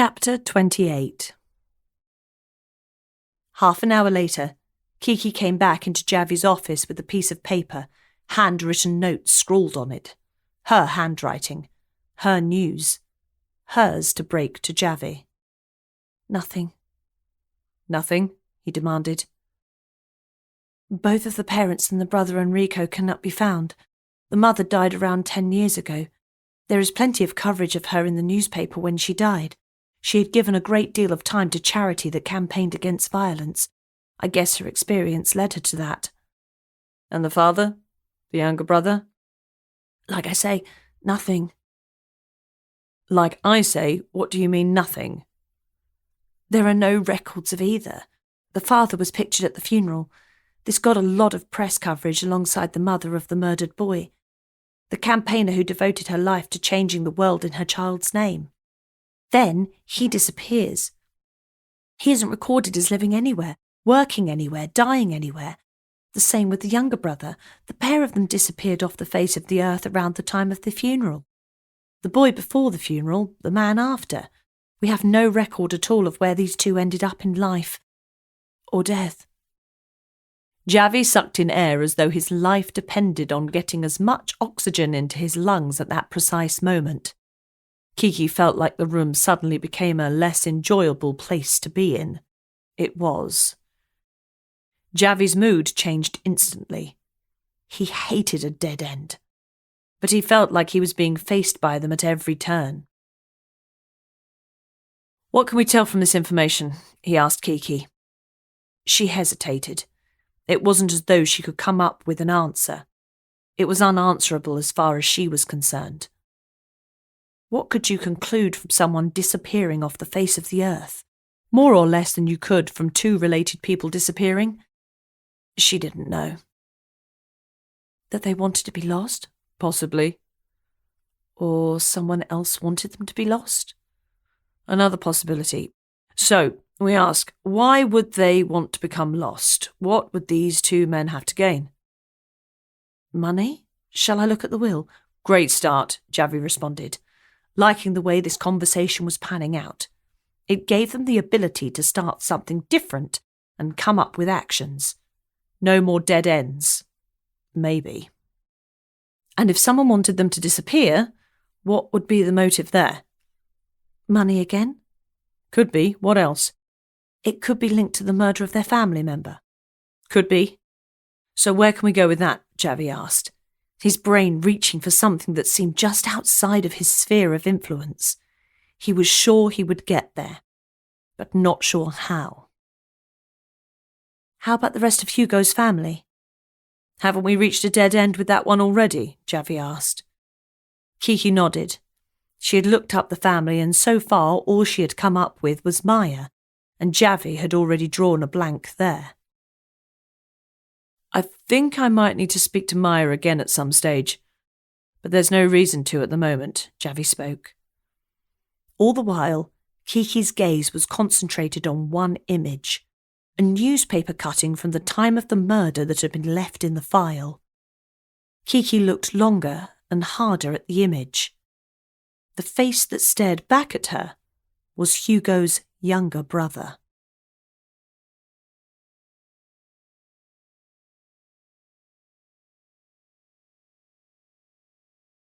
Chapter 28. Half an hour later, Kiki came back into Javea's office with a piece of paper, handwritten notes scrawled on it. Her handwriting, her news, hers to break to Javea. Nothing. Nothing? He demanded. Both of the parents and the brother Enrico cannot be found. The mother died around 10 years ago. There is plenty of coverage of her in the newspaper when she died. She had given a great deal of time to charity that campaigned against violence. I guess her experience led her to that. And the father? The younger brother? Like I say, nothing. Like I say, what do you mean nothing? There are no records of either. The father was pictured at the funeral. This got a lot of press coverage alongside the mother of the murdered boy. The campaigner who devoted her life to changing the world in her child's name. Then he disappears. He isn't recorded as living anywhere, working anywhere, dying anywhere. The same with the younger brother. The pair of them disappeared off the face of the earth around the time of the funeral. The boy before the funeral, the man after. We have no record at all of where these two ended up in life. Or death. Javea sucked in air as though his life depended on getting as much oxygen into his lungs at that precise moment. Kiki felt like the room suddenly became a less enjoyable place to be in. It was. Javea's mood changed instantly. He hated a dead end, but he felt like he was being faced by them at every turn. What can we tell from this information? He asked Kiki. She hesitated. It wasn't as though she could come up with an answer. It was unanswerable as far as she was concerned. What could you conclude from someone disappearing off the face of the earth? More or less than you could from two related people disappearing? She didn't know. That they wanted to be lost? Possibly. Or someone else wanted them to be lost? Another possibility. So, we ask, why would they want to become lost? What would these two men have to gain? Money? Shall I look at the will? Great start, Javea responded, liking the way this conversation was panning out. It gave them the ability to start something different and come up with actions. No more dead ends. Maybe. And if someone wanted them to disappear, what would be the motive there? Money again? Could be. What else? It could be linked to the murder of their family member. Could be. So where can we go with that? Javea asked, his brain reaching for something that seemed just outside of his sphere of influence. He was sure he would get there, but not sure how. How about the rest of Hugo's family? Haven't we reached a dead end with that one already? Javea asked. Kiki nodded. She had looked up the family, and so far all she had come up with was Maya, and Javea had already drawn a blank there. I think I might need to speak to Maya again at some stage, but there's no reason to at the moment, Javea spoke. All the while, Kiki's gaze was concentrated on one image, a newspaper cutting from the time of the murder that had been left in the file. Kiki looked longer and harder at the image. The face that stared back at her was Hugo's younger brother.